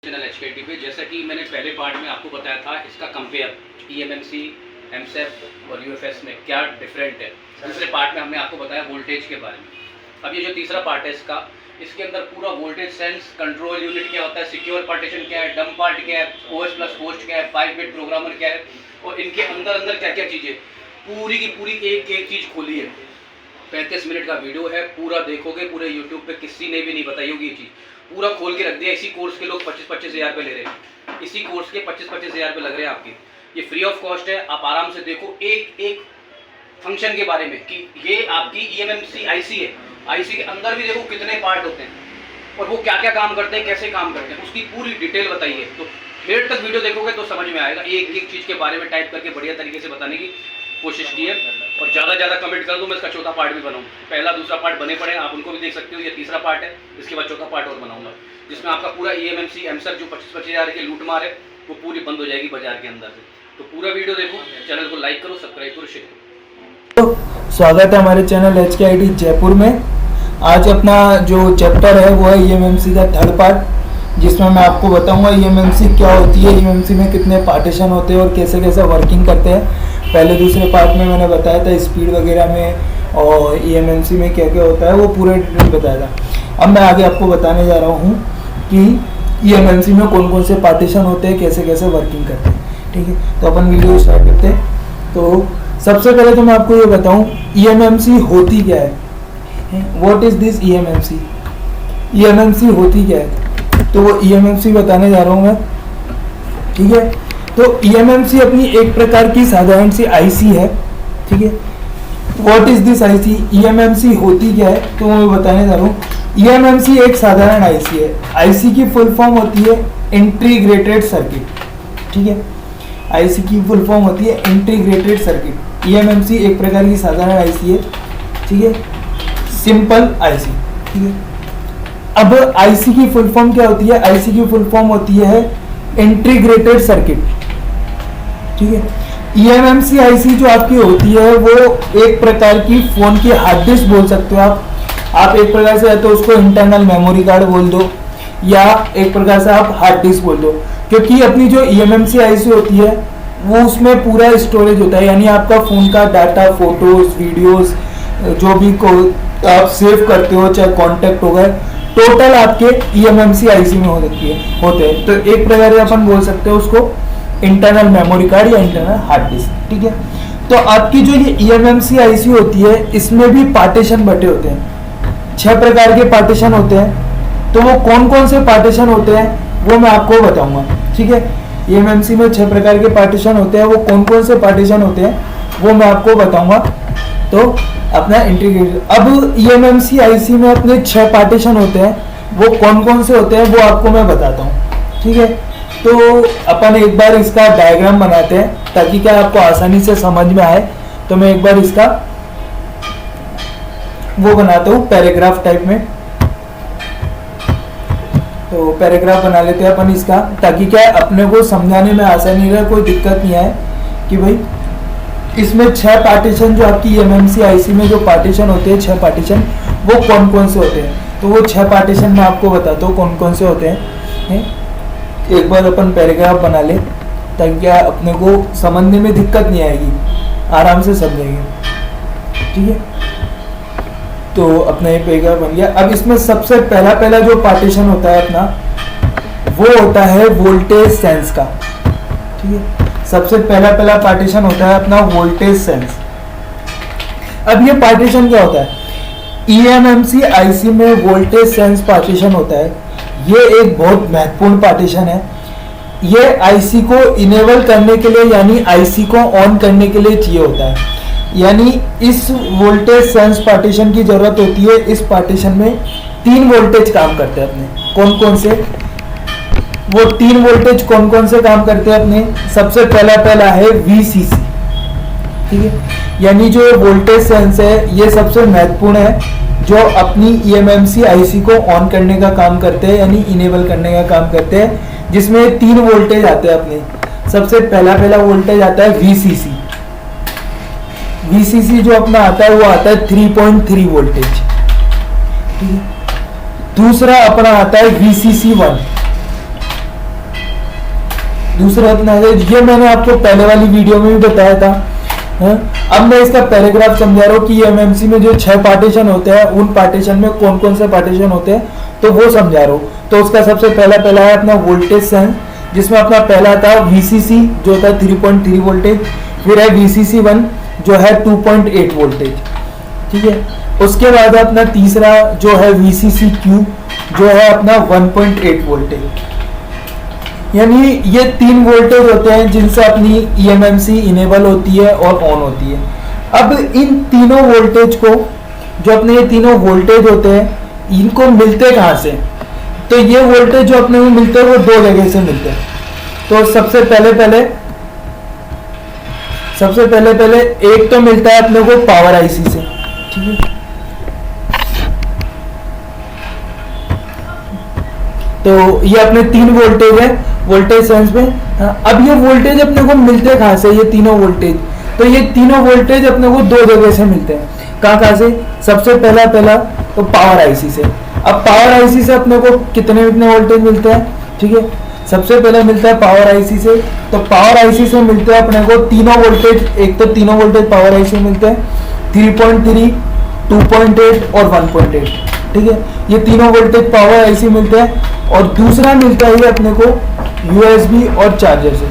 Channel HKT पे। जैसा कि मैंने पहले पार्ट में आपको बताया था, इसका कंपेयर EMMC, MSEP और UFS में क्या डिफरेंट है। दूसरे पार्ट में हमने आपको बताया वोल्टेज के बारे में। अब ये जो तीसरा पार्ट है इसके अंदर पूरा वोल्टेज सेंस कंट्रोल यूनिट क्या होता है, सिक्योर पार्टीशन क्या है, डम पार्ट क्या है, OS प्लस होस्ट क्या है, 5 बिट प्रोग्रामर क्या है और इनके अंदर क्या क्या चीज़ें, पूरी की पूरी एक एक चीज़ खोली है। 35 मिनट का वीडियो है, पूरा देखोगे। पूरे यूट्यूब पे किसी ने भी नहीं बताई होगी ये चीज़, पूरा खोल के रख दिया। इसी कोर्स के लोग 25-25 हज़ार पे ले रहे हैं, इसी कोर्स के 25-25 हज़ार पे लग रहे हैं आपके। ये फ्री ऑफ कॉस्ट है, आप आराम से देखो एक एक फंक्शन के बारे में कि ये आपकी EMMC IC है। IC के अंदर भी देखो कितने पार्ट होते हैं और वो क्या क्या काम करते हैं, कैसे काम करते हैं, उसकी पूरी डिटेल बताई है। तो देर तक वीडियो देखोगे तो समझ में आएगा। एक एक चीज़ के बारे में टाइप करके बढ़िया तरीके से बताने की कोशिश की है और ज़्यादा कमेंट कर दूँ, मैं इसका चौथा पार्ट भी बनाऊँ। पहला दूसरा पार्ट बने पड़े, आप उनको भी देख सकते हो। ये तीसरा पार्ट है, इसके बाद चौथा पार्ट और बनाऊंगा जिसमें आपका पूरा EMMC MSEP जो 25-25 हज़ार के लूट मार है वो पूरी बंद हो जाएगी बाजार के अंदर से। तो पूरा वीडियो देखो, चैनल को लाइक करो, सब्सक्राइब करो, शेयर करो। तो स्वागत है हमारे चैनल HKT जयपुर में। आज अपना जो चैप्टर है वो है EMMC का थर्ड पार्ट, जिसमें मैं आपको बताऊंगा EMMC क्या होती है, EMMC में कितने पार्टीशन होते हैं और कैसे कैसे वर्किंग करते हैं। पहले दूसरे पार्ट में मैंने बताया था स्पीड वगैरह में और EMMC में क्या क्या होता है, वो पूरे डिटेल बताया था। अब मैं आगे आपको बताने जा रहा हूँ कि EMMC में कौन कौन से पार्टीशन होते हैं, कैसे कैसे वर्किंग करते हैं। ठीक है, तो अपन वीडियो स्टार्ट करते हैं। तो सबसे पहले तो मैं आपको ये बताऊँ EMMC होती क्या है, what is this EMMC। EMMC होती क्या है, तो वो EMMC बताने जा रहा हूँ मैं। ठीक है, तो EMMC अपनी एक प्रकार की साधारण सी IC है। ठीक है, what is this IC, EMMC होती क्या है, तो मैं बताने जा रहा हूँ। EMMC एक साधारण IC है। IC की फुल फॉर्म होती है इंटीग्रेटेड सर्किट। ठीक है, IC की फुल फॉर्म होती है इंटीग्रेटेड सर्किट। EMMC एक प्रकार की साधारण IC है। ठीक है, सिंपल IC। ठीक है, अब IC की फुल फॉर्म क्या होती है, IC की फुल फॉर्म होती है इंटीग्रेटेड सर्किट। ठीक है, EMMC IC जो आपकी होती है वो एक प्रकार की फोन की हार्ड डिस्क बोल सकते हो आप एक प्रकार से, तो उसको इंटरनल मेमोरी कार्ड बोल दो या एक प्रकार से आप हार्ड डिस्क बोल दो। क्योंकि अपनी जो EMMC IC होती है वो उसमें पूरा स्टोरेज होता है, यानी आपका फोन का डाटा, फोटोज, वीडियोस जो भी आप सेव करते हो, चाहे कॉन्टेक्ट हो गए, टोटल आपके EMMC IC में होते हैं। तो एक प्रकार से अपन बोल सकते हैं उसको इंटरनल मेमोरी कार्ड या इंटरनल हार्ड डिस्क। ठीक है, तो आपकी जो ये EMMC IC होती है इसमें भी पार्टीशन बटे होते हैं। 6 प्रकार के पार्टीशन होते हैं। तो वो कौन कौन से पार्टीशन होते हैं वो मैं आपको बताऊंगा। ठीक है, EMMC में 6 प्रकार के पार्टीशन होते हैं, वो कौन कौन से पार्टीशन होते हैं वो मैं आपको बताऊंगा। तो अपना इंटीग्रेटेड, अब EMMC IC में अपने 6 पार्टीशन होते हैं, वो कौन कौन से होते हैं वो आपको मैं बताता हूँ। ठीक है, तो अपन एक बार इसका डायग्राम बनाते हैं ताकि क्या आपको आसानी से समझ में आए। तो मैं एक बार इसका वो बनाता हूँ पैराग्राफ टाइप में। तो पैराग्राफ बना लेते हैं अपन इसका, ताकि क्या अपने को समझाने में आसानी रहे, कोई दिक्कत नहीं आए कि भाई इसमें 6 पार्टीशन जो आपकी EMMC IC में जो पार्टीशन होते हैं, 6 पार्टीशन, वो कौन कौन से होते हैं। तो वो 6 पार्टीशन मैं आपको बताता हूँ कौन कौन से होते हैं। एक बार अपन पैराग्राफ बना ले ताकि क्या अपने को समझने में दिक्कत नहीं आएगी, आराम से समझेंगे। ठीक है, तो अपना ये पैराग्राफ बन गया। अब इसमें सबसे पहला जो पार्टीशन होता है अपना, वो होता है वोल्टेज सेंस का। ठीक है, सबसे पहला पार्टीशन होता है अपना वोल्टेज सेंस। अब ये पार्टीशन क्या होता है, EMMC IC में वोल्टेज सेंस पार्टीशन होता है। ये एक बहुत महत्वपूर्ण पार्टीशन है। ये IC को इनेबल करने के लिए, यानी IC को ऑन करने के लिए चाहिए होता है। यानी इस वोल्टेज सेंस पार्टीशन की जरूरत होती है। इस पार्टीशन में 3 वोल्टेज काम करते हैं अपने। कौन कौन से, वो 3 वोल्टेज कौन कौन से काम करते हैं अपने, सबसे पहला है VCC। ठीक है, यानी जो वोल्टेज सेंस है ये सबसे महत्वपूर्ण है, जो अपनी EMMC IC को ऑन करने का काम करते हैं, यानी इनेबल करने का काम करते हैं, जिसमें 3 वोल्टेज आते हैं अपने। सबसे पहला वोल्टेज आता है VCC। VCC जो अपना आता है वो आता है 3.3 वोल्टेज। ठीक है, दूसरा अपना आता है VCC1। दूसरा अपना है, ये मैंने आपको पहले वाली वीडियो में भी बताया था। अब मैं इसका पैराग्राफ समझा रहा हूँ कि एमएमसी में जो 6 पार्टीशन होते हैं, उन पार्टीशन में कौन कौन से पार्टीशन होते हैं, तो वो समझा रहा हूँ। तो उसका सबसे पहला है अपना वोल्टेज सेंस, जिसमें अपना पहला था VCC जो होता है 3.3 वोल्टेज, फिर है VCC1 जो है 2.8 वोल्टेज, ठीक है। उसके बाद अपना तीसरा जो है VCCQ जो है अपना 1.8 वोल्टेज। यानी ये 3 वोल्टेज होते हैं जिनसे अपनी EMMC इनेबल होती है और ऑन होती है। अब इन तीनों वोल्टेज को, जो अपने ये तीनों वोल्टेज होते हैं, इनको मिलते कहाँ से? तो ये वोल्टेज जो अपने को मिलते हैं वो 2 जगह से मिलते हैं। तो सबसे पहले एक तो मिलता है अपने को पावर आईसी से, ठीक है। तो ये अपने 3 वोल्टेज है वोल्टेज सेंस में। अब ये वोल्टेज अपने को मिलते कहाँ से? ये तीनों वोल्टेज, तो ये तीनों वोल्टेज अपने को 2 जगह से मिलते हैं। कहाँ से? सबसे पहला तो पावर आईसी से। अब पावर आईसी से अपने को कितने वोल्टेज मिलते हैं, ठीक है। सबसे पहले मिलता है पावर आईसी से, तो पावर आईसी से मिलते हैं अपने को तीनों वोल्टेज। एक तो तीनों वोल्टेज पावर आईसी में मिलते हैं 3.3, 2.8 और 1.8, ठीक है। ये तीनों वोल्टेज पावर आईसी मिलते हैं। और दूसरा मिलता है ये अपने को यूएसबी और चार्जर से,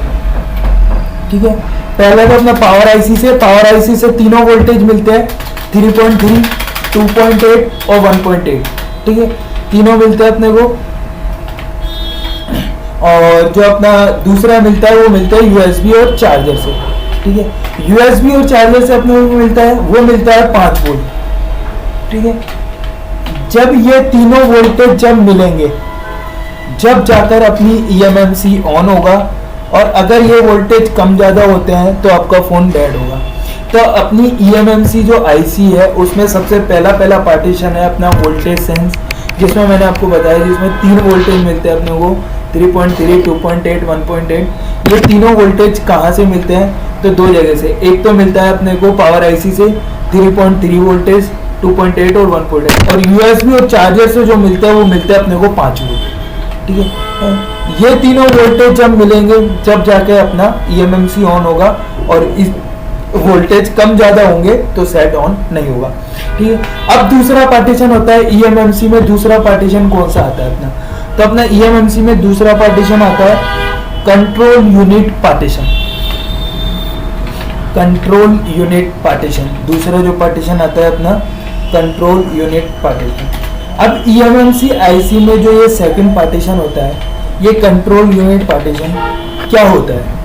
ठीक है। पहले तो अपना पावर आईसी से तीनों वोल्टेज मिलते हैं 3.3, 2.8 और 1.8, ठीक है। तीनों मिलते हैं अपने को। और जो अपना दूसरा मिलता है वो मिलता है यूएसबी और चार्जर से, ठीक है। यूएसबी और चार्जर से अपने को मिलता है, वो मिलता है 5 वोल्ट, ठीक है। जब ये तीनों वोल्टेज जब मिलेंगे, जब जाकर अपनी EMMC ऑन होगा। और अगर ये वोल्टेज कम ज़्यादा होते हैं तो आपका फ़ोन डेड होगा। तो अपनी EMMC जो आईसी है उसमें सबसे पहला पार्टीशन है अपना वोल्टेज सेंस, जिसमें मैंने आपको बताया, जिसमें 3 वोल्टेज मिलते हैं अपने को 3.3, 2.8, 1.8। ये तीनों वोल्टेज कहाँ से मिलते हैं? तो 2 जगह से। एक तो मिलता है अपने को पावर आईसी से 3.3 वोल्टेज, 2.8 और 1.8। और यूएसबी और चार्जर से जो मिलता है वो मिलता है अपने को 5 वोल्ट, ठीक है। ये तीनों वोल्टेज जब मिलेंगे, जब जाके अपना EMMC ऑन होगा। और इस वोल्टेज कम ज़्यादा होंगे तो सेट ऑन नहीं होगा, ठीक है। अब दूसरा पार्टीशन होता है EMMC में। दूसरा पार्टीशन कौन सा आता है अपना? तो अपना EMMC में दूसरा पार्टीशन आता है control unit partition. Control unit partition दूसरा जो पार्टीशन आता है अपना कंट्रोल यूनिट पार्टीशन। अब EMMC आईसी में जो ये सेकंड पार्टीशन होता है, ये कंट्रोल यूनिट पार्टीशन क्या होता है?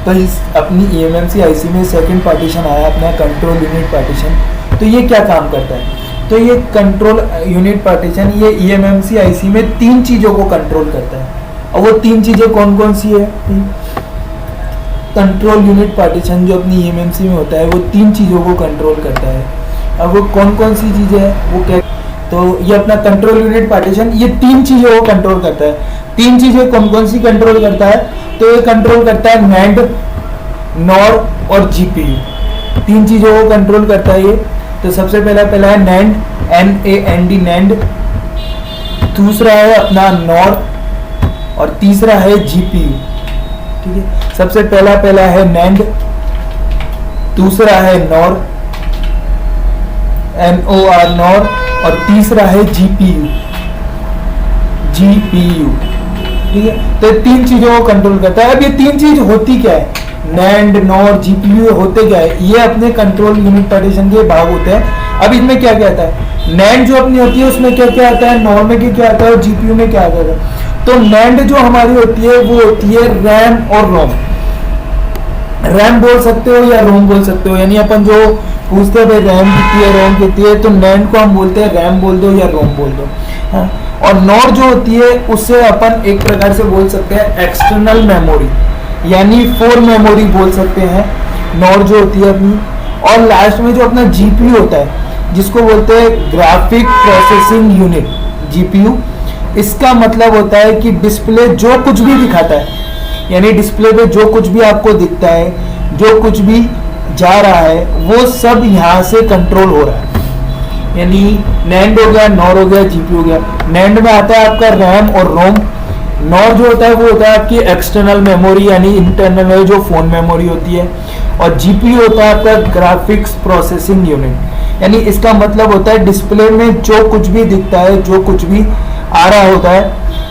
तो इस अपनी EMMC आईसी में सेकंड पार्टीशन आया अपना कंट्रोल यूनिट पार्टीशन। तो ये क्या काम करता है? तो ये कंट्रोल यूनिट पार्टीशन ये EMMC आईसी में 3 चीज़ों को कंट्रोल करता है। और वो 3 चीज़ें कौन कौन सी है? कंट्रोल यूनिट पार्टीशन जो अपनी EMMC में होता है वो 3 चीज़ों को कंट्रोल करता है। अब वो कौन कौन सी चीज़ें हैं वो क्या? तो ये अपना कंट्रोल यूनिट पार्टीशन ये 3 चीज़ों को कंट्रोल करता है। 3 चीज़ें कौन कौन सी कंट्रोल करता है? तो ये कंट्रोल करता है NAND, NOR और GPU। 3 चीज़ों को कंट्रोल करता है ये। तो सबसे पहला है NAND, NAND NAND। दूसरा है अपना NOR और तीसरा है GPU, ठीक है। सबसे पहला है NAND, दूसरा है NOR, NOR और तीसरा है GPU, ठीक है। तो 3 चीजों को कंट्रोल करता है। अब ये 3 चीज होती क्या है? NAND, NOR, GPU होते क्या है? ये अपने कंट्रोल यूनिट पार्टीशन के भाग होते हैं। अब इसमें क्या क्या आता है? NAND जो अपनी होती है उसमें क्या क्या आता है, NOR में क्या आता है और GPU में क्या आता है? तो NAND जो हमारी होती है वो होती है रैम और रोम। रैम बोल सकते हो या रोम बोल सकते हो, यानी अपन जो पूछते हैं भाई रैम कितनी है, रोम कितनी है, तो NAND को हम बोलते हैं रैम बोल दो या रोम बोल दो। हाँ? और NOR जो होती है उससे अपन एक प्रकार से बोल सकते हैं एक्सटर्नल मेमोरी, यानी 4 मेमोरी बोल सकते हैं NOR जो होती है अपनी। और लास्ट में जो अपना GPU होता है जिसको बोलते हैं ग्राफिक प्रोसेसिंग यूनिट, GPU। इसका मतलब होता है कि डिस्प्ले जो कुछ भी दिखाता है, यानी डिस्प्ले पे जो कुछ भी आपको दिखता है, जो कुछ भी जा रहा है, वो सब यहाँ से कंट्रोल हो रहा है। यानी NAND हो गया, NOR हो गया, GPU हो गया। NAND में आता है आपका रैम और रोम, नॉर जो होता है वो होता है आपकी एक्सटर्नल मेमोरी यानी इंटरनल में जो फोन मेमोरी होती है, और जीपीयू होता है आपका ग्राफिक्स प्रोसेसिंग यूनिट। यानी इसका मतलब होता है डिस्प्ले में जो कुछ भी दिखता है, जो कुछ भी आ रहा होता है,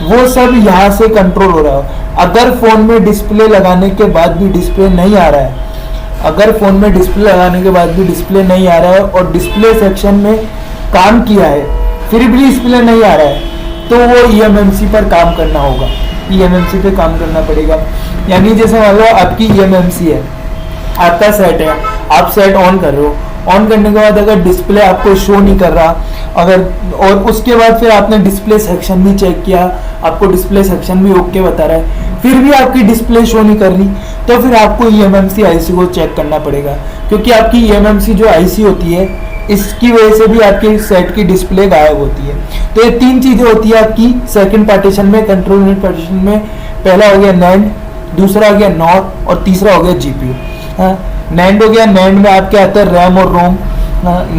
वो सब यहाँ से कंट्रोल हो रहा है। अगर फोन में डिस्प्ले लगाने के बाद भी डिस्प्ले नहीं आ रहा है, अगर फोन में डिस्प्ले लगाने के बाद भी डिस्प्ले नहीं आ रहा है और डिस्प्ले सेक्शन में काम किया है फिर भी डिस्प्ले नहीं आ रहा है, तो वो eMMC पर काम करना होगा, eMMC पे काम करना पड़ेगा। यानी जैसे मान लो आपकी eMMC है, आपका सेट है, आप सेट ऑन कर रहे हो, ऑन करने के बाद अगर डिस्प्ले आपको शो नहीं कर रहा, अगर और उसके बाद फिर आपने डिस्प्ले सेक्शन भी चेक किया, आपको डिस्प्ले सेक्शन भी ओके बता रहा है, फिर भी आपकी डिस्प्ले शो नहीं कर रही, तो फिर आपको eMMC आईसी को चेक करना पड़ेगा, क्योंकि आपकी eMMC जो आईसी होती है इसकी वजह से भी आपके सेट की डिस्प्ले गायब होती है। तो ये तीन चीजें होती है आपकी सेकंड पार्टीशन में, कंट्रोल यूनिट पार्टीशन में। पहला हो गया नैंड, दूसरा हो गया नॉर और तीसरा हो गया जीपीयू। नैंड हो गया, नैंड में आपके आता है रैम और रोम।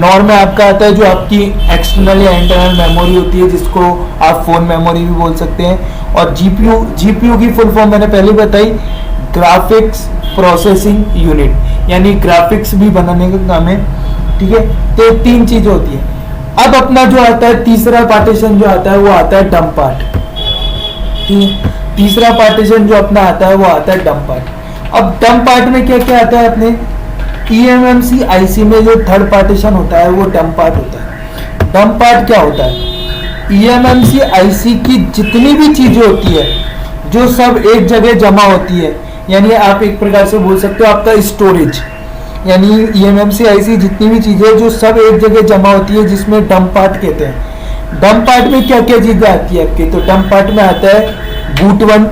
नॉर में आपका आता है जो आपकी एक्सटर्नल या इंटरनल मेमोरी होती है, जिसको आप फोन मेमोरी भी बोल सकते हैं। और जीपीयू की फुल फॉर्म मैंने पहले बताई, ग्राफिक्स प्रोसेसिंग यूनिट, यानी ग्राफिक्स भी बनाने का काम है। ठीक है, तो तीन चीजें होती है। अब अपना जो आता है तीसरा पार्टीशन जो आता है वो आता है डंप पार्ट। तीसरा पार्टीशन जो अपना आता है वो आता है डंप पार्ट। अब डंप पार्ट में क्या क्या आता है अपने eMMC आईसी में जो थर्ड पार्टीशन होता है वो डंप पार्ट होता है। डंप पार्ट क्या होता है? eMMC आईसी की जितनी भी चीजें होती है जो सब एक जगह जमा होती है, यानी आप एक प्रकार से बोल सकते हो आपका स्टोरेज, यानी eMMC आईसी जितनी भी चीजें जो सब एक जगह जमा होती है, जिसमें डंप पार्ट कहते हैं। डंप पार्ट में क्या क्या चीजें आती है आपके? तो डंप पार्ट में आता है बूट 1,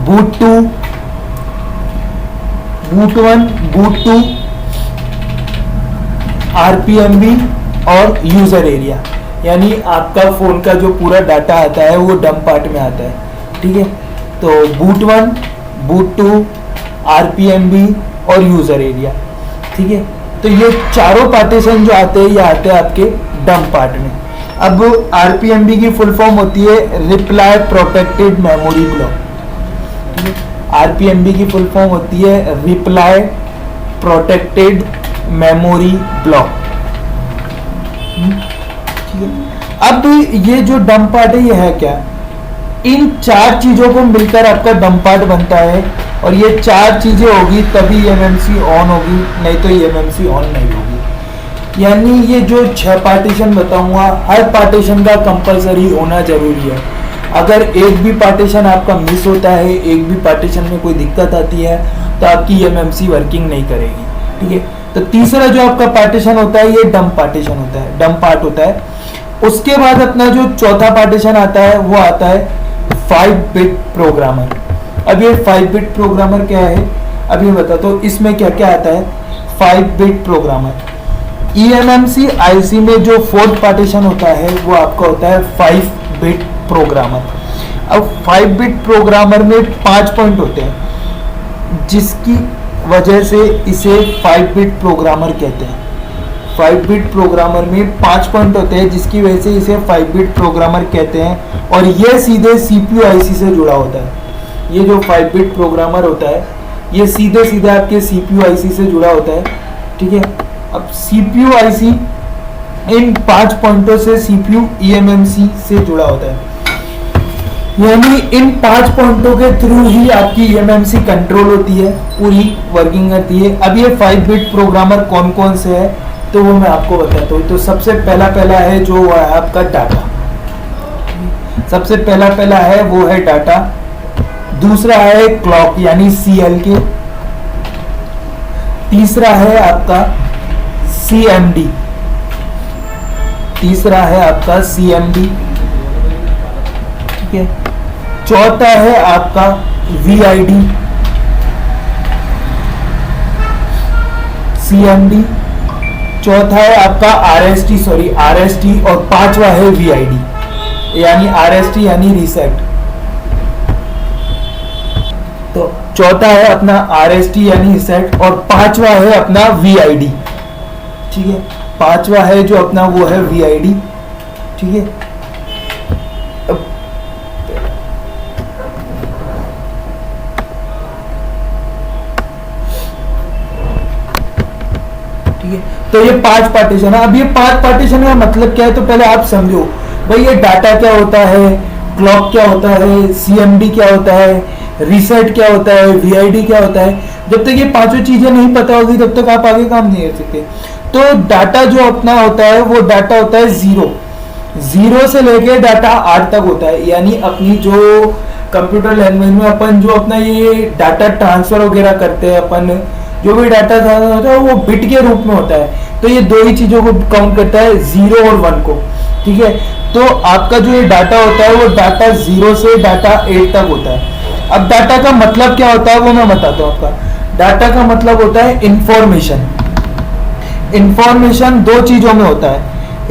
बूट 2, बूट 2, RPMB और यूजर एरिया, यानी आपका फोन का जो पूरा डाटा आता है वो डंप पार्ट में आता है। ठीक है, तो बूट 1, बूट 2, RPMB और यूजर एरिया। ठीक है, तो ये चारों पार्टीशन जो आते हैं ये आते हैं आपके डंप पार्ट में। अब RPMB की फुल फॉर्म होती है reply protected memory block. RPMB की फुल फॉर्म होती है रिप्लाई प्रोटेक्टेड मेमोरी ब्लॉक। ठीक है, अब ये जो डंप पार्ट है ये है क्या? इन चार चीजों को मिलकर आपका डंप पार्ट बनता है, और ये चार चीजें होगी तभी eMMC ऑन होगी, नहीं तो eMMC ऑन नहीं होगी। यानी ये जो 6 पार्टीशन बताऊंगा, हर पार्टीशन का कंपलसरी होना जरूरी है। अगर एक भी पार्टीशन आपका मिस होता है, एक भी पार्टीशन में कोई दिक्कत आती है, तो आपकी eMMC वर्किंग नहीं करेगी। ठीक है, तो तीसरा जो आपका पार्टीशन होता है ये डंप पार्टीशन होता है, डंप पार्ट होता है। उसके बाद अपना जो चौथा पार्टीशन आता है वो आता है 5 बिट प्रोग्रामर। अब ये 5 बिट प्रोग्रामर क्या है, अब ये बताता हूँ इसमें क्या क्या आता है। 5 बिट प्रोग्रामर eMMC आईसी में जो फोर्थ पार्टीशन होता है वो आपका होता है 5 बिट प्रोग्रामर। अब 5 बिट प्रोग्रामर में 5 पॉइंट होते हैं, जिसकी वजह से इसे 5 बिट प्रोग्रामर कहते हैं। 5 बिट प्रोग्रामर में 5 पॉइंट होते हैं, जिसकी वजह से इसे 5 बिट प्रोग्रामर कहते हैं, और ये सीधे CPU आईसी से जुड़ा होता है। ये जो 5 बिट प्रोग्रामर होता है ये सीधे सीधे आपके CPU आईसी से जुड़ा होता है। ठीक है, अब CPU आईसी इन 5 पॉइंटों से CPU eMMC से जुड़ा होता है, यानी इन 5 पॉइंटों के थ्रू ही आपकी eMMC कंट्रोल होती है, पूरी वर्किंग करती है। अब ये 5 बिट प्रोग्रामर कौन कौन से है तो वो मैं आपको बताता हूँ। तो सबसे पहला है जो है आपका डाटा, सबसे पहला है वो है डाटा। दूसरा है क्लॉक यानी CLK। तीसरा है आपका CMD, तीसरा है आपका CMD। ठीक है, चौथा है आपका VID, CMD, चौथा है आपका RST और पांचवा है VID यानी RST यानी रीसेट। तो चौथा है अपना RST यानी रीसेट और पांचवा है अपना VID। ठीक है, पांचवा है जो अपना वो है VID। ठीक है, ठीक है, तो ये 5 पार्टीशन है। अब ये 5 पार्टीशन का मतलब क्या है, तो पहले आप समझो भाई ये डाटा क्या होता है, क्लॉक क्या होता है, सीएमडी क्या होता है, रीसेट क्या होता है, वीआईडी क्या होता है। जब तक ये पांचों चीजें नहीं पता होगी तब तक आप आगे काम नहीं कर सकते। तो डाटा जो अपना होता है वो डाटा होता है जीरो से लेके डाटा 8 तक होता है। यानी अपनी जो कंप्यूटर लैंग्वेज में अपन जो अपना ये डाटा ट्रांसफर वगैरह करते हैं, अपन जो भी डाटा होता है वो बिट के रूप में होता है। तो ये दो ही चीजों को काउंट करता है, 0 और 1 को। ठीक है, तो आपका जो ये डाटा होता है वो डाटा 0 से डाटा 8 तक होता है। अब डाटा का मतलब क्या होता है वो मैं बताता हूँ आपका। डाटा का मतलब होता है इंफॉर्मेशन। इंफॉर्मेशन दो चीजों में होता है,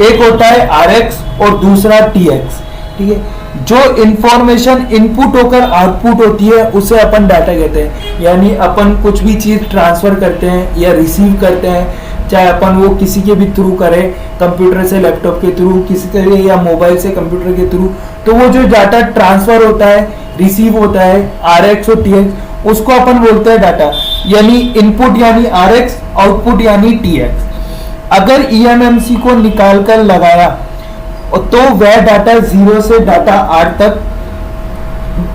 एक होता है RX और दूसरा TX। ठीक है, जो इंफॉर्मेशन इनपुट होकर आउटपुट होती है उसे अपन डाटा कहते हैं। यानी अपन कुछ भी चीज ट्रांसफर करते हैं या रिसीव करते हैं, चाहे अपन वो किसी के भी थ्रू करें, कंप्यूटर से लैपटॉप के थ्रू, किसी तरह या मोबाइल से कंप्यूटर के थ्रू, तो वो जो डाटा ट्रांसफर होता है, रिसीव होता है, RX और TX, उसको अपन बोलते हैं डाटा। यानी इनपुट यानी RX, आउटपुट यानी TX। अगर EMMC को निकाल कर लगाया तो वह डाटा 0 से डाटा 8 तक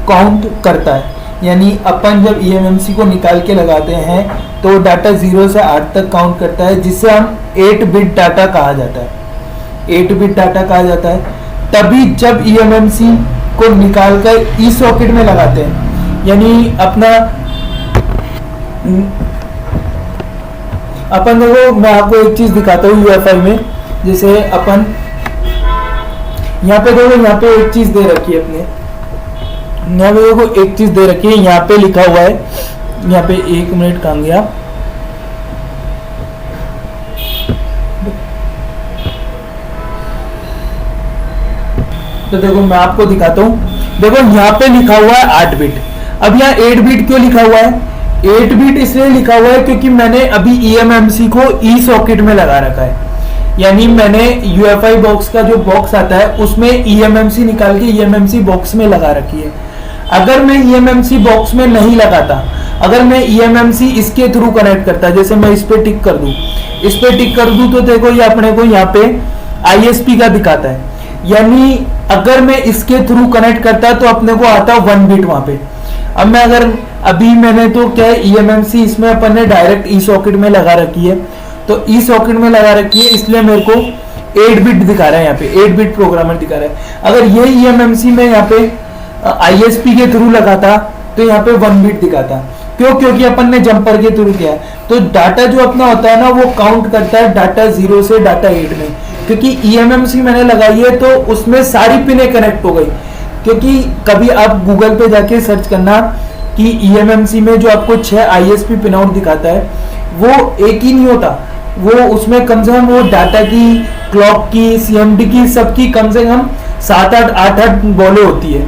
काउंट करता है। यानी अपन जब EMMC को निकाल के लगाते हैं तो डाटा 0 से 8 तक काउंट करता है, जिसे हम 8 बिट डाटा कहा जाता है। 8 बिट डाटा कहा जाता है तभी जब EMMC को निकाल कर ई सॉकेट में लगाते हैं। यानी अपन देखो, मैं आपको एक चीज दिखाता हूँ UFI में। जैसे अपन यहाँ पे देखो, यहाँ पे एक चीज दे रखी है अपने, यहाँ पे देखो एक चीज दे रखी है, यहाँ पे लिखा हुआ है, यहाँ पे 1 मिनट कहाँ गया, तो देखो मैं आपको दिखाता हूँ। देखो यहाँ पे लिखा हुआ है 8 बिट। अब यहाँ 8 बिट क्यों लिखा हुआ है? 8 बिट इसलिए लिखा हुआ है क्योंकि मैंने अभी EMMC को ई सॉकेट में लगा रखा है। यानी मैंने UFI बॉक्स का जो बॉक्स आता है उसमें EMMC निकाल के EMMC बॉक्स में लगा रखी है। अगर मैं EMMC बॉक्स में नहीं लगाता, अगर मैं EMMC इसके थ्रू कनेक्ट करता, जैसे मैं इस पे टिक कर दूं, इस पे टिक कर दूं तो देखो ये अपने को यहाँ पे ISP का दिखाता है। यानी अगर मैं इसके थ्रू कनेक्ट करता तो अपने को आता 1 बिट वहां पे। अब मैं अगर अभी मैंने तो क्या है, EMMC इसमें अपन ने डायरेक्ट ई सॉकेट में लगा रखी है, तो ई सॉकेट में लगा रखी है इसलिए मेरे को 8 बिट दिखा रहा है, यहाँ पे 8 बिट प्रोग्रामर दिखा रहा है। अगर ये EMMC में यहाँ पे ISP के थ्रू लगाता तो यहाँ पे 1 बिट दिखाता। क्यों? क्योंकि अपन ने जंपर के थ्रू किया। तो डाटा जो अपना होता है ना वो काउंट करता है डाटा 0 से डाटा 8 में, क्योंकि EMMC मैंने लगाई है तो उसमें सारी पिनें कनेक्ट हो गई। क्योंकि कभी आप गूगल पे जाके सर्च करना कि EMMC में जो आपको 6 ISP पिन आउट दिखाता है वो एक ही नहीं होता, वो उसमें कम से कम वो डाटा की, क्लॉक की, CMD की, सबकी कम से कम 7-8 बॉलें होती है।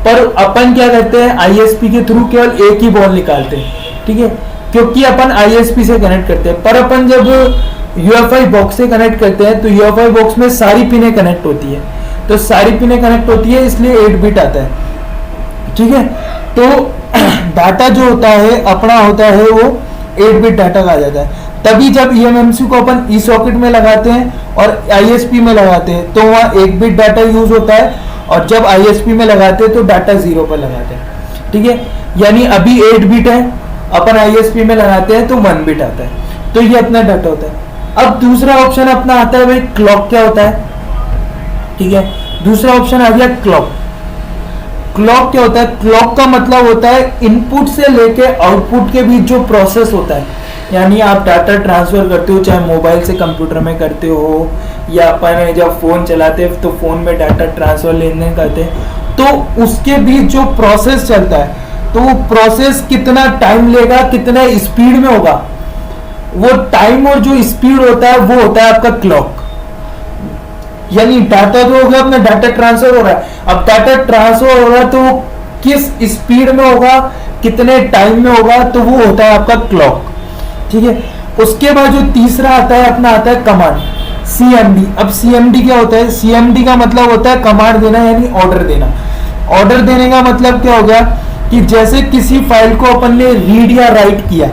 पर अपन क्या करते हैं, ISP के थ्रू केवल एक ही बॉल निकालते हैं। ठीक है, क्योंकि अपन ISP से कनेक्ट करते हैं। पर अपन जब UFI बॉक्स से कनेक्ट करते हैं तो UFI बॉक्स में सारी पिनें कनेक्ट होती है, तो सारी पिनें कनेक्ट होती है इसलिए 8 बिट आता है। ठीक है, तो डाटा जो होता है अपना होता है वो 8 बिट डाटा कहा जाता है। तभी जब EMMC को अपन ई सॉकेट में लगाते हैं और ISP में लगाते हैं तो वहाँ 1 बिट डाटा यूज होता है, और जब ISP में लगाते हैं तो डाटा 0 पर लगाते हैं। ठीक है, यानी अभी 8 बिट है, अपन ISP में लगाते हैं तो 1 बिट आता है। तो ये अपना डाटा होता है। अब दूसरा ऑप्शन अपना आता है भाई क्लॉक क्या होता है। ठीक है, दूसरा ऑप्शन आ गया क्लॉक। क्लॉक क्या होता है? क्लॉक का मतलब होता है इनपुट से लेके आउटपुट के बीच जो प्रोसेस होता है। यानी आप डाटा ट्रांसफर करते हो, चाहे मोबाइल से कंप्यूटर में करते हो या अपन जब फोन चलाते हैं तो फोन में डाटा ट्रांसफर लेने करते हैं, तो उसके बीच जो प्रोसेस चलता है तो वो प्रोसेस कितना टाइम लेगा, कितना स्पीड में होगा, वो टाइम और जो स्पीड होता है वो होता है आपका क्लॉक। यानी डाटा जो होगा अपना डाटा ट्रांसफर हो रहा है, अब डाटा ट्रांसफर हो रहा है तो वो किस स्पीड में होगा, कितने टाइम में होगा, तो वो होता है आपका क्लॉक। ठीक है, उसके बाद जो तीसरा आता है अपना आता है कमांड। CMD। अब CMD क्या होता है? CMD का मतलब होता है कमांड देना यानी ऑर्डर देना। ऑर्डर देने का मतलब क्या हो गया कि जैसे किसी फाइल को अपन ने रीड या राइट किया,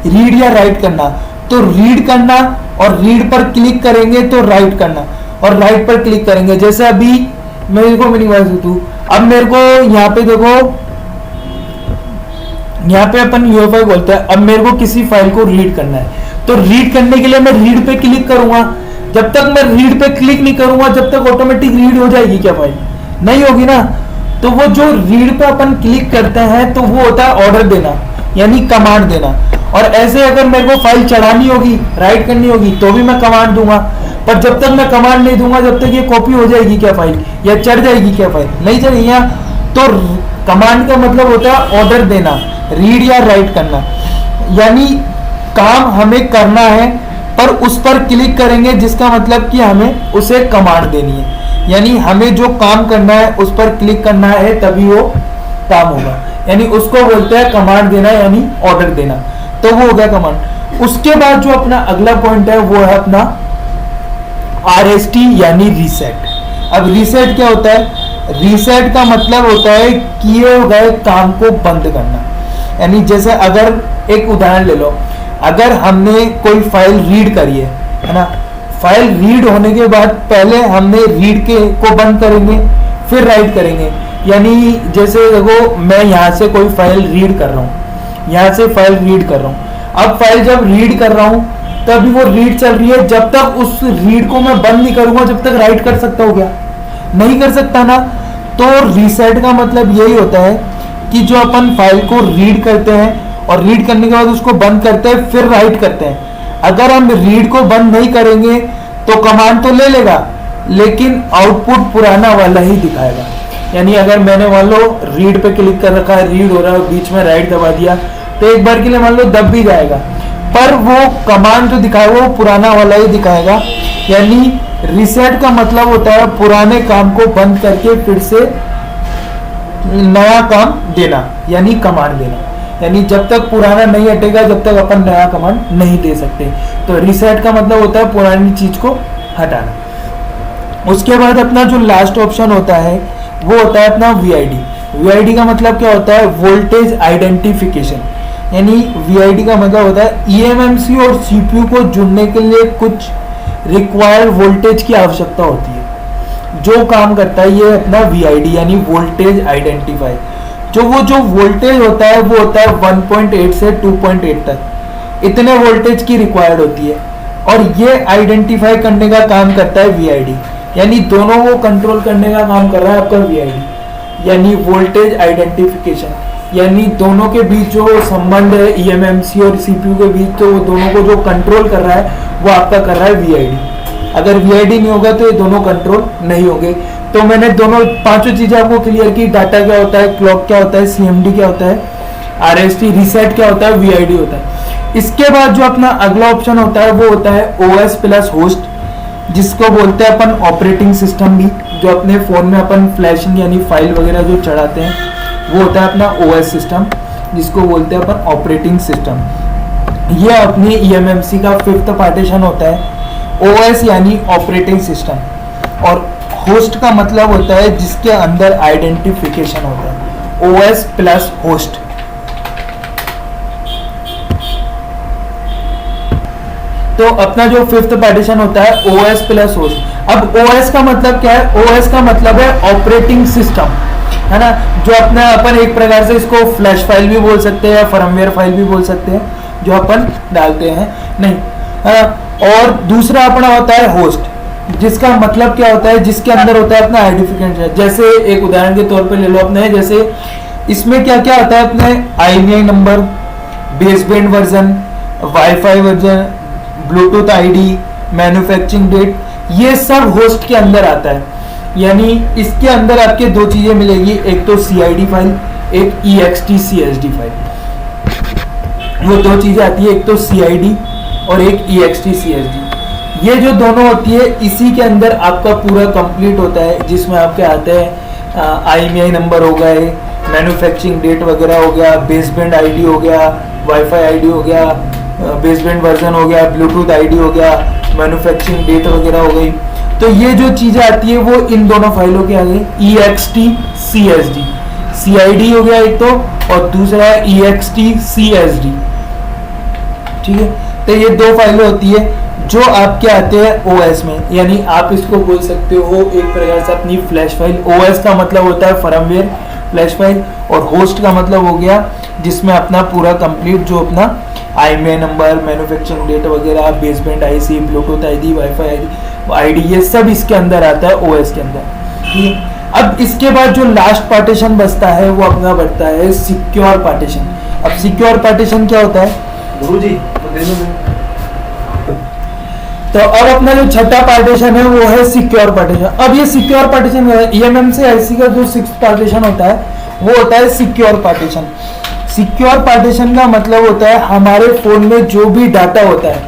रीड या राइट करना, तो रीड करना और रीड पर क्लिक करेंगे तो राइट करना और राइट पर क्लिक करेंगे। जैसे अभी मेरे को मेरी बात तू, अब मेरे को यहाँ पे देखो, यहाँ पे अपन UEFI बोलते हैं। अब मेरे को किसी फाइल को रीड करना है, तो रीड करने के लिए मैं रीड पे क्लिक करूंगा। जब तक मैं रीड पे क्लिक नहीं करूंगा जब तक ऑटोमेटिक रीड हो जाएगी क्या फाइल? नहीं होगी ना। तो वो जो रीड पे अपन क्लिक करते हैं तो वो होता है ऑर्डर देना यानी कमांड देना। और ऐसे अगर मेरे को फाइल चढ़ानी होगी, राइट करनी होगी, तो भी मैं कमांड दूंगा। पर जब तक मैं कमांड नहीं दूंगा जब तक ये कॉपी हो जाएगी क्या फाइल, या चढ़ जाएगी क्या फाइल? नहीं चढ़ेगी। तो कमांड का मतलब होता है ऑर्डर देना, रीड या राइट करना, यानी काम हमें करना है पर उस पर क्लिक करेंगे जिसका मतलब कि हमें उसे कमांड देनी है, यानी हमें जो काम करना है उस पर क्लिक करना है तभी वो काम होगा, यानी उसको बोलते हैं कमांड देना यानी ऑर्डर देना। तो वो हो गया कमांड। उसके बाद जो अपना अगला पॉइंट है वो है अपना RST यानी रीसेट। अब रीसेट क्या होता है? रीसेट का मतलब होता है किए गए काम को बंद करना। यानी जैसे अगर एक उदाहरण ले लो, अगर हमने कोई फाइल रीड करी है ना, फाइल रीड होने के बाद पहले हमने रीड के को बंद करेंगे फिर राइट करेंगे। यानी जैसे देखो मैं यहाँ से कोई फाइल रीड कर रहा हूँ, यहाँ से फाइल रीड कर रहा हूँ। अब फाइल जब रीड कर रहा हूँ तभी वो रीड चल रही है, जब तक उस रीड को मैं बंद नहीं करूंगा जब तक राइट कर सकता हूँ क्या? नहीं कर सकता ना। तो रीसेट का मतलब यही होता है कि जो अपन फाइल को रीड करते हैं और रीड करने के बाद उसको बंद करते हैं फिर राइट करते हैं। अगर हम रीड को बंद नहीं करेंगे तो कमांड तो ले लेगा लेकिन आउटपुट पुराना वाला ही दिखाएगा। यानी अगर मैंने मान लो रीड पे क्लिक कर रखा है, रीड हो रहा है, बीच में राइट दबा दिया तो एक बार के लिए मान लो दब भी जाएगा, पर वो कमांड जो दिखाएगा वो पुराना वाला ही दिखाएगा। यानी रीसेट का मतलब होता है पुराने काम को बंद करके फिर से नया काम देना यानी कमांड देना। यानी जब तक पुराना नहीं हटेगा जब तक अपन नया कमांड नहीं दे सकते। तो रीसेट का मतलब होता है पुरानी चीज को हटाना। उसके बाद अपना जो लास्ट ऑप्शन होता है वो होता है अपना VID। VID का मतलब क्या होता है? Voltage identification. यानी VID का मतलब होता है eMMC और CPU को जुड़ने के लिए कुछ रिक्वायर्ड वोल्टेज की आवश्यकता होती है। जो काम करता है ये अपना VID यानी वोल्टेज आइडेंटिफाई। जो वोल्टेज होता है वो होता है 1.8 से 2.8 तक, इतने वोल्टेज की रिक्वायर्ड होती है और ये आइडेंटिफाई करने का काम करता है VID। यानी दोनों को कंट्रोल करने का काम कर रहा है आपका VID यानी वोल्टेज आइडेंटिफिकेशन। यानी दोनों के बीच जो संबंध है eMMC और CPU के बीच, तो वो दोनों को जो कंट्रोल कर रहा है वो आपका कर रहा है VID। अगर VID नहीं होगा तो ये दोनों कंट्रोल नहीं होंगे। तो मैंने दोनों पांचों चीजें आपको क्लियर की। डाटा क्या होता है, क्लॉक क्या होता है, CMD क्या होता है, RST रीसेट क्या होता है, VID होता है। इसके बाद जो अपना अगला ऑप्शन होता है वो होता है OS प्लस होस्ट, जिसको बोलते हैं अपन ऑपरेटिंग सिस्टम भी। जो अपने फोन में अपन फ्लैशिंग यानी फाइल वगैरह जो चढ़ाते हैं वो होता है अपना OS सिस्टम, जिसको बोलते हैं अपन ऑपरेटिंग सिस्टम। ये अपनी eMMC का 5th पार्टीशन होता है। OS यानी ऑपरेटिंग सिस्टम और होस्ट का मतलब होता है जिसके अंदर आइडेंटिफिकेशन होता है, OS प्लस होस्ट। तो अपना जो 5th पार्टीशन होता है OS प्लस होस्ट। अब OS का मतलब क्या है? OS का मतलब है ऑपरेटिंग सिस्टम, है ना। जो अपना अपन एक प्रकार से इसको फ्लैश फाइल भी बोल सकते हैं या फर्मवेयर फाइल भी बोल सकते हैं जो अपन डालते हैं, नहीं। और दूसरा अपना होता है होस्ट, जिसका मतलब क्या होता है? जिसके अंदर होता है अपना आइडेंटिफिकेशन। जैसे एक उदाहरण के तौर पे ले लो अपने, जैसे इसमें क्या क्या आता है अपने IMEI number, baseband version, wifi version, bluetooth ID, manufacturing date, ये सब होस्ट के अंदर आता है। यानी इसके अंदर आपके दो चीजें मिलेगी, एक तो CID फाइल, एक EXT CSD फाइल। वो दो चीजें आती है, एक तो CID और एक EXT CSD। ये जो दोनों होती है इसी के अंदर आपका पूरा कंप्लीट होता है, जिसमें आपके आते हैं IMEI नंबर हो गए, मैन्युफैक्चरिंग डेट वगैरह हो गया, बेसबैंड ID हो गया, वाईफाई ID हो गया, बेसबैंड वर्जन हो गया, ब्लूटूथ ID हो गया, मैन्युफैक्चरिंग डेट वगैरह हो गई। तो ये जो चीज़ें आती है वो इन दोनों फाइलों के आ गई, EXT CSD, CID हो गया एक तो, और दूसरा है EXT CSD, ठीक है। तो ये दो फाइलें होती है जो आपके आते हैं OS में, यानी आप इसको बोल सकते हो एक प्रकार से अपनी फ्लैश फाइल। OS का मतलब होता है फर्मवेयर फ्लैश फाइल, और होस्ट का मतलब हो गया जिसमें अपना पूरा कंप्लीट जो अपना IMEI नंबर, मैन्युफैक्चरिंग डेट वगैरह, baseband IC, Bluetooth ID, wifi ID, ये सब इसके अंदर आता है OS के अंदर, ठीक है। अब इसके बाद जो लास्ट पार्टीशन बचता है वो अपना बढ़ता है सिक्योर पार्टीशन। अब सिक्योर पार्टीशन क्या होता है गुरुजी? तो अब अपना जो छठा पार्टीशन है वो है सिक्योर पार्टीशन। अब ये सिक्योर पार्टीशन eMMC IC का जो 6th पार्टीशन होता है वो होता है सिक्योर पार्टीशन। सिक्योर पार्टीशन का मतलब होता है हमारे फोन में जो भी डाटा होता है,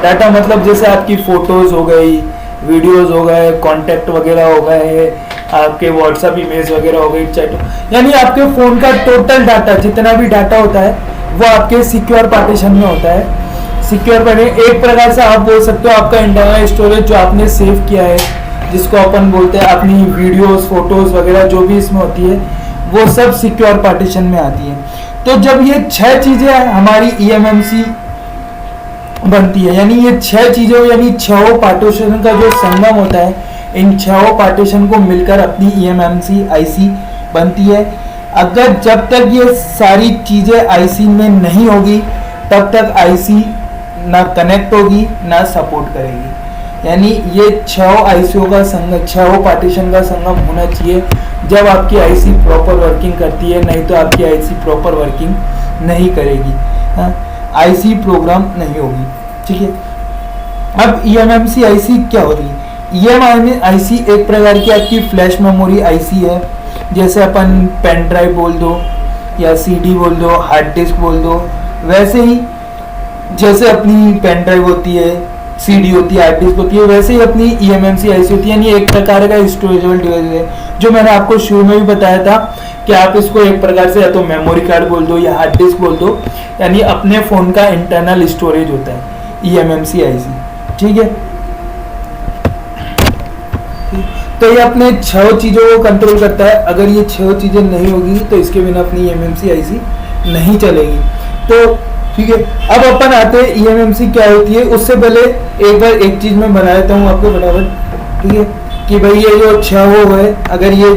डाटा मतलब जैसे आपकी फोटोज हो गई, वीडियोस हो गए, कॉन्टैक्ट वगैरह हो गए, आपके व्हाट्सएप इमेज वगैरह हो गई, चैट, यानी आपके फोन का टोटल डाटा जितना भी डाटा होता है वो आपके सिक्योर पार्टीशन में होता है। सिक्योर पार्टीशन एक प्रकार से आप बोल सकते हो आपका इंटरनल स्टोरेज जो आपने सेव किया है, जिसको अपन बोलते हैं अपनी वीडियोस, फोटोज वगैरह जो भी इसमें होती है वो सब सिक्योर पार्टीशन में आती है। तो जब ये 6 चीजें हमारी eMMC बनती है, यानी ये 6 चीजें यानी 6 पार्टीशन का जो संगम होता है, इन 6 पार्टीशन को मिलकर अपनी eMMC IC बनती है। अगर जब तक ये सारी चीजें IC में नहीं होगी तब तक IC ना कनेक्ट होगी ना सपोर्ट करेगी। यानी ये 6 ICO का संगम, 6 पार्टीशन का संगम होना चाहिए जब आपकी IC प्रॉपर वर्किंग करती है, नहीं तो आपकी IC प्रॉपर वर्किंग नहीं करेगी, IC प्रोग्राम नहीं होगी, ठीक है। अब eMMC IC क्या होती है? eMMC IC एक प्रकार की आपकी फ्लैश मेमोरी IC है, जैसे अपन पेन ड्राइव बोल दो या CD बोल दो, हार्ड डिस्क बोल दो, वैसे ही जैसे अपनी पेन ड्राइव होती है, CD होती है, हार्ड डिस्क होती है, वैसे ही अपनी eMMC IC होती है। यानी एक प्रकार का स्टोरेजेबल डिवाइस है, जो मैंने आपको शुरू में भी बताया था कि आप इसको एक प्रकार से या तो मेमोरी कार्ड बोल दो या हार्ड डिस्क बोल दो, यानी अपने फ़ोन का इंटरनल स्टोरेज होता है eMMC IC, ठीक है। तो ये अपने 6 चीज़ों को कंट्रोल करता है। अगर ये 6 चीज़ें नहीं होगी तो इसके बिना अपनी eMMC IC नहीं चलेगी। तो ठीक है, अब अपन आते हैं eMMC क्या होती है। उससे पहले एक बार एक चीज़ मैं बना देता हूँ आपको फटाफट, ठीक है, कि भाई ये जो 6 वो है, अगर ये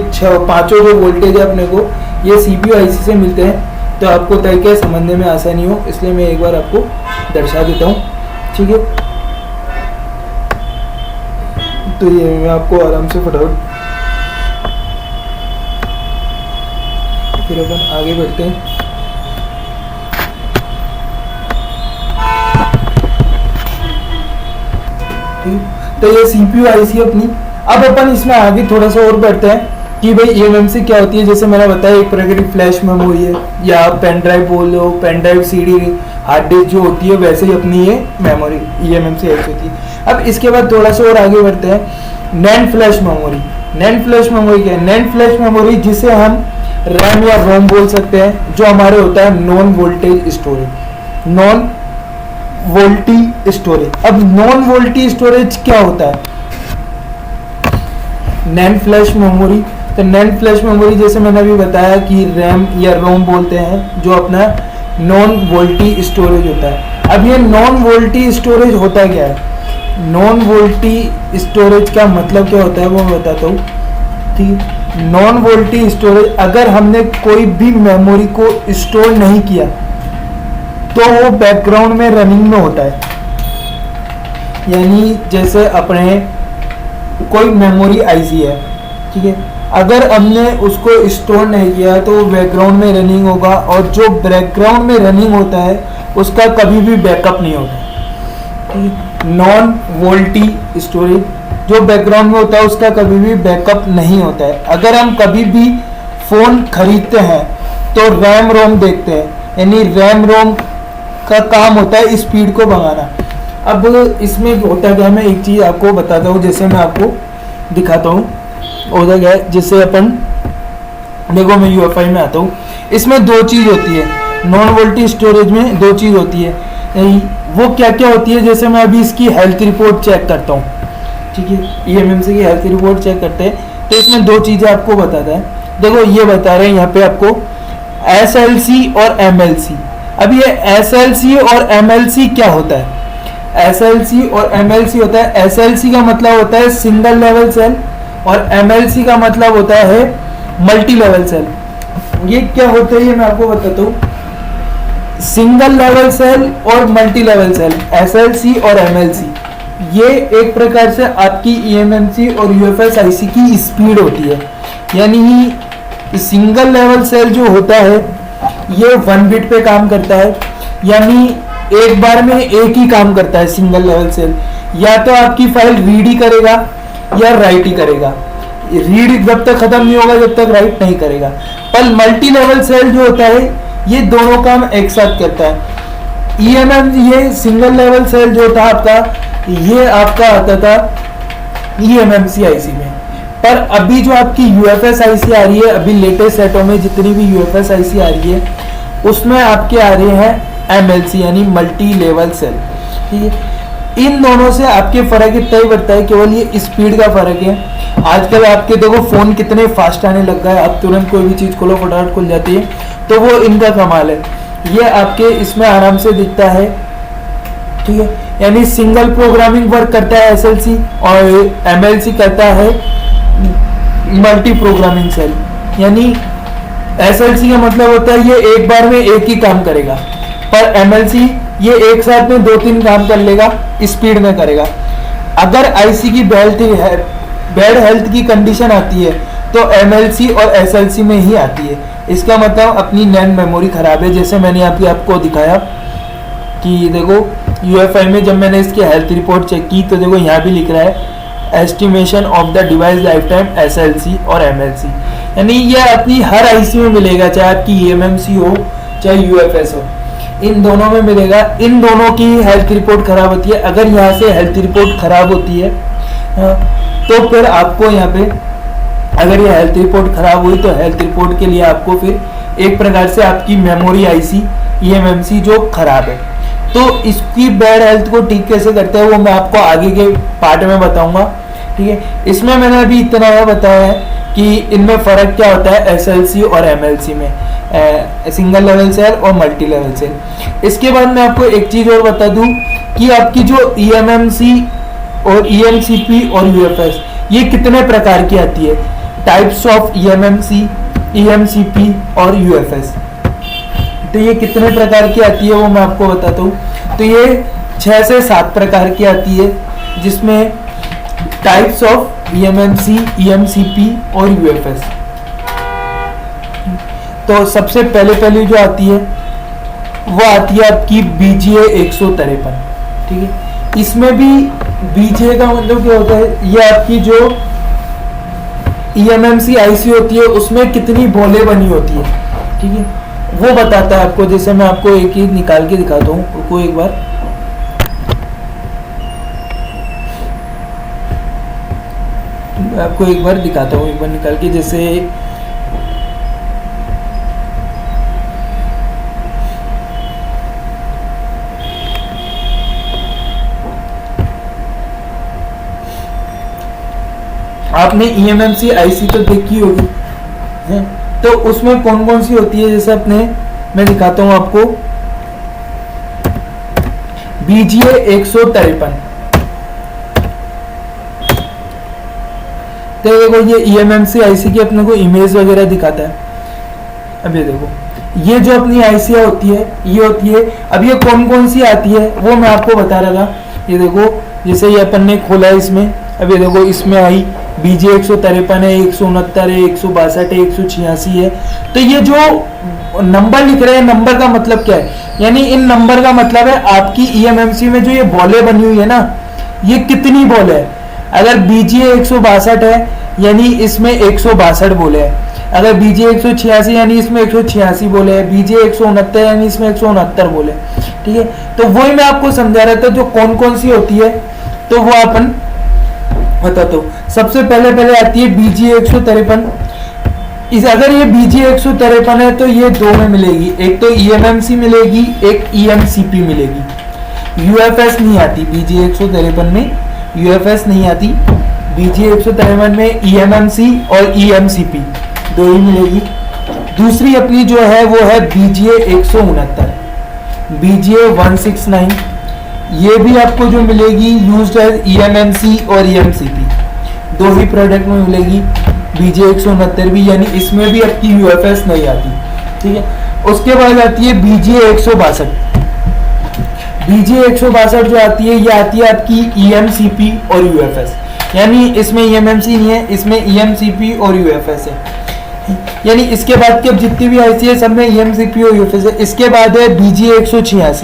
5 जो वोल्टेज है अपने को ये CPU IC से मिलते हैं तो आपको तरीके समझने में आसानी हो, इसलिए मैं एक बार आपको दर्शा देता हूँ, ठीक है। तो ये मैं आपको आराम से फटाफट, फिर अपन आगे बढ़ते हैं। तो ये CPU IC अपनी। अब अपन इसमें आगे थोड़ा सा और बढ़ते हैं कि भाई eMMC क्या होती है। जैसे मैंने बताया एक प्रकार की फ्लैश मेमोरी है, या पेन ड्राइव बोल लो, pen drive CD hard disk जो होती है, वैसे ही अपनी ये मेमोरी eMMC IC होती है। अब इसके बाद थोड़ा सा और आगे बढ़ते हैं NAND flash memory. NAND flash memory क्या है? नैंड फ्लैश मेमोरी जिसे हम रैम या रोम बोल सकते हैं, जो हमारे होता है non voltage storage, non VoLTE storage. अब नॉन वोल्टी स्टोरेज क्या होता है? NAND flash memory. तो नैंड फ्लैश मेमोरी जैसे मैंने अभी बताया कि रैम या रोम बोलते हैं, जो अपना नॉन वोल्टी स्टोरेज होता है। अब ये नॉन वोल्टी स्टोरेज होता क्या है? नॉन वोल्टी स्टोरेज का मतलब क्या होता है वो मैं बताता हूँ, ठीक है। नॉन वोल्टी स्टोरेज, अगर हमने कोई भी मेमोरी को स्टोर नहीं किया तो वो बैकग्राउंड में रनिंग में होता है। यानी जैसे अपने कोई मेमोरी IC है, ठीक है, अगर हमने उसको स्टोर नहीं किया तो वो बैकग्राउंड में रनिंग होगा, और जो बैकग्राउंड में रनिंग होता है उसका कभी भी बैकअप नहीं होता। नॉन वोल्टी स्टोरेज जो बैकग्राउंड में होता है उसका कभी भी बैकअप नहीं होता है। अगर हम कभी भी फ़ोन खरीदते हैं तो रैम रोम देखते हैं, यानी रैम रोम का काम होता है स्पीड को बढ़ाना। अब इसमें होता क्या है, मैं एक चीज़ आपको बताता हूँ, जैसे मैं आपको दिखाता हूँ। होता क्या है, जैसे अपन देखो मैं UEFI में आता हूँ, इसमें 2 चीज़ होती है। नॉन वोल्टी स्टोरेज में 2 चीज़ होती है, वो क्या क्या होती है। जैसे मैं अभी इसकी हेल्थ रिपोर्ट चेक करता हूँ, ठीक है, ईएमएमसी की हेल्थ रिपोर्ट चेक करते हैं तो इसमें दो चीज़ें आपको बताता है। देखो ये बता रहे हैं यहाँ पे आपको एसएलसी और एमएलसी। अब ये एसएलसी और एमएलसी क्या होता है? एसएलसी और एमएलसी होता है, एसएलसी का मतलब होता है सिंगल लेवल सेल और एमएलसी का मतलब होता है मल्टी लेवल सेल। ये क्या होता है ये मैं आपको बताता हूँ। सिंगल लेवल सेल और मल्टी लेवल सेल, एसएलसी और एमएलसी, ये एक प्रकार से आपकी ईएमएमसी और यूएफएस आईसी की स्पीड होती है। यानी सिंगल लेवल सेल जो होता है ये 1 बिट पे काम करता है, यानी एक बार में एक ही काम करता है सिंगल लेवल सेल। या तो आपकी फाइल रीड ही करेगा या राइट ही करेगा। रीड जब तक खत्म नहीं होगा जब तक राइट नहीं करेगा। पर मल्टी लेवल सेल जो होता है ये दोनों काम एक साथ करता है। ईएमएम ये सिंगल लेवल सेल जो था आपका, ये आपका आता था ईएमएमसी आईसी में। पर अभी जो आपकी यूएफएस आईसी आ रही है, अभी लेटेस्ट सेटों में जितनी भी यूएफएस आईसी आ रही है उसमें आपके आ रहे हैं एमएलसी यानी मल्टी लेवल सेल, ठीक है। इन दोनों से आपके फर्क इतना ही पड़ता है, केवल ये स्पीड का फर्क है। आजकल आपके देखो फोन कितने फास्ट आने लग गए, आप तुरंत कोई भी चीज खोलो फटाफट खुल जाती है, तो वो इनका कमाल है। ये आपके इसमें आराम से दिखता है, ठीक है। यानी सिंगल प्रोग्रामिंग वर्क करता है एसएलसी और एमएलसी करता है मल्टी प्रोग्रामिंग सेल। यानी एसएलसी का मतलब होता है ये एक बार में एक ही काम करेगा, पर एमएलसी ये एक साथ में 2-3 काम कर लेगा, स्पीड में करेगा। अगर आईसी की बैड हेल्थ की कंडीशन आती है तो एमएलसी और एसएलसी में ही आती है। इसका मतलब अपनी नैंड मेमोरी खराब है। जैसे मैंने आपको दिखाया कि देखो यूएफआई में जब मैंने इसकी हेल्थ रिपोर्ट चेक की तो देखो यहाँ भी लिख रहा है estimation of the device life time SLC और एमएलसी। यानी ये अपनी हर आईसी में मिलेगा, चाहे आपकी ईएमएमसी हो चाहे यूएफएस हो, इन दोनों में मिलेगा। इन दोनों की हेल्थ रिपोर्ट खराब होती है। अगर यहाँ से हेल्थ रिपोर्ट खराब होती है तो फिर आपको यहाँ पे अगर ये हेल्थ रिपोर्ट खराब हुई तो हेल्थ रिपोर्ट के लिए आपको फिर एक प्रकार से आपकी मेमोरी आईसी ईएमएमसी जो खराब है, तो इसकी बैड हेल्थ को ठीक कैसे करते हैं वो मैं आपको आगे के पार्ट में बताऊंगा, ठीक है। इसमें मैंने अभी इतना यह बताया है कि इनमें फ़र्क क्या होता है एसएलसी और एमएलसी में, सिंगल लेवल सेल और मल्टी लेवल सेल। इसके बाद मैं आपको एक चीज़ और बता दूं कि आपकी जो ईएमएमसी और ईएमसीपी और यूएफएस ये कितने प्रकार की आती है, टाइप्स ऑफ ईएमएमसी, ईएमसीपी और यूएफएस। तो ये कितने प्रकार की आती है वो मैं आपको बताता हूँ। तो ये 6 से 7 प्रकार की आती है, जिसमें टाइप्स ऑफ ईएमएमसी, ईएमसीपी और यूएफएस। तो सबसे पहले जो आती है वो आती है आपकी बीजीए 153, ठीक है। इसमें भी बीजीए का मतलब क्या होता है, ये आपकी जो ईएमएमसी आईसी होती है उसमें कितनी बॉलें बनी होती है, ठीक है, वो बताता है आपको। जैसे मैं आपको एक ही निकाल के दिखाता हूँ, रुको एक बार। मैं आपको एक बार दिखाता हूँ, एक बार निकाल के। जैसे आपने ईएमएमसी आईसी तो देखी होगी है, तो उसमें कौन कौन सी होती है, जैसे अपने मैं दिखाता हूं आपको। बीजीए 153, तो देखो ये ईएमएमसी आईसी की अपने को इमेज वगैरह दिखाता है। अब ये देखो ये जो अपनी आईसी होती है ये होती है। अब ये कौन कौन सी आती है वो मैं आपको बता रहा था। ये देखो जैसे ये अपन ने खोला है इसमें, अब ये देखो इसमें आई बीजे 153 है, 169 है, 162 है, 186 है। तो ये जो नंबर लिख रहे हैं, नंबर का मतलब क्या है, यानी इन नंबर का मतलब है आपकी ईएमएमसी में जो ये बॉलें बनी हुई है ना, ये कितनी बॉल है। अगर बीजे 162 है यानी इसमें 162 बोले हैं। अगर बीजे 186 यानी इसमें 186 बोले हैं। बीजे 169 यानी इसमें 169 बोले, ठीक है। तो वही मैं आपको समझा रहा था जो कौन कौन सी होती है, तो वो अपन बताता हूँ। सबसे पहले आती है बीजी 153। अगर ये बीजी 153 है तो ये दो में मिलेगी, एक तो ईएमएमसी मिलेगी, एक ईएमसीपी मिलेगी। UFS नहीं आती, BGA 153 में UFS नहीं आती। BGA 153 में EMMC और EMCP दो ही मिलेगी। दूसरी अपनी जो है वो है BGA 169, BGA 169, ये भी आपको जो मिलेगी यूज्ड एज EMMC और EMCP दो ही प्रोडक्ट में मिलेगी। BGA 169 भी, यानी इसमें भी आपकी UFS नहीं आती, ठीक है। उसके बाद आती है BGA 162। BGA 162 जो आती है ये आती है आपकी EMCP और UFS, यानी इसमें EMMC नहीं है, इसमें EMCP और UFS है। यानी इसके बाद की अब जितनी भी आईसी है सब में EMCP और UFS है। इसके बाद है BGA 186।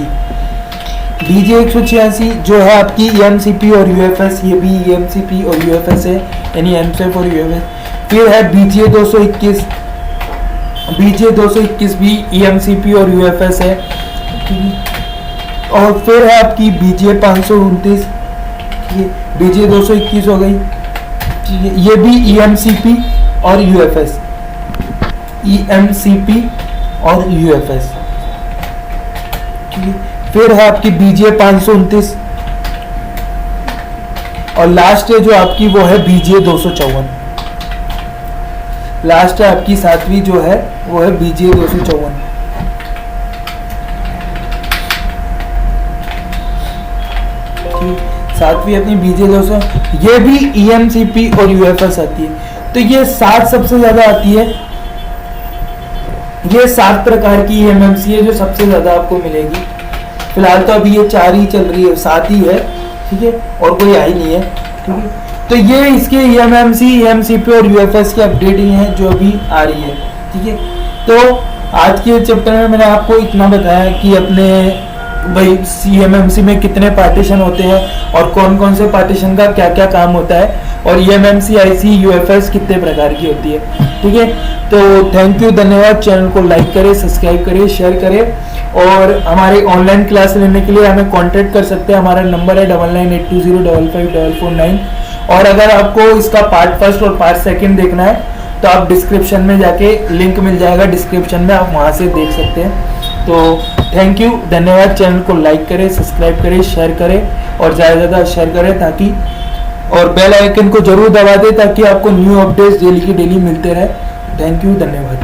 BGA 186 जो है आपकी EMCP और UFS, ये भी EMCP और UFS है, यानी MSEF और UFS। फिर है BGA 221, BGA 221 भी EMCP और UFS है, ठीक है। और फिर है आपकी BGA 529, BGA 221 हो गई, ठीक है। ये भी EMCP और UFS, EMCP और UFS, ठीक है। फिर है आपकी BGA 529 और लास्ट है जो आपकी वो है BGA 254। लास्ट है आपकी सातवीं जो है वो है BGA 254। सातवीं अपनी BGA 200, ये भी EMCP और UFS आती है। तो ये 7 सबसे ज्यादा आती है। ये 7 प्रकार की EMMC है जो सबसे ज्यादा आपको मिलेगी। फिलहाल तो अभी ये 4 ही चल रही है, 7 ही है, ठीक है, और कोई आई नहीं है, ठीक है। तो ये इसके EMMC, EMCP और UFS की अपडेट ही है जो अभी आ रही है, ठीक है। तो आज के चैप्टर में मैंने आपको इतना बताया कि अपने भाई EMMC में कितने पार्टीशन होते हैं और कौन कौन से पार्टीशन का क्या क्या काम होता है, और EMMC, IC, UFS कितने प्रकार की होती है, ठीक है। तो थैंक यू, धन्यवाद। चैनल को लाइक करें, सब्सक्राइब करें, शेयर करें, और हमारे ऑनलाइन क्लास लेने के लिए हमें कांटेक्ट कर सकते हैं। हमारा नंबर है 9982055449। और अगर आपको इसका पार्ट फर्स्ट और पार्ट सेकंड देखना है तो आप डिस्क्रिप्शन में जाके लिंक मिल जाएगा, डिस्क्रिप्शन में आप वहाँ से देख सकते हैं। तो थैंक यू, धन्यवाद। चैनल को लाइक करें, सब्सक्राइब करें, शेयर करें, और ज़्यादा से ज़्यादा शेयर करें ताकि, और बेल आइकन को जरूर दबा दें ताकि आपको न्यू अपडेट्स डेली की डेली मिलते रहे। थैंक यू, धन्यवाद।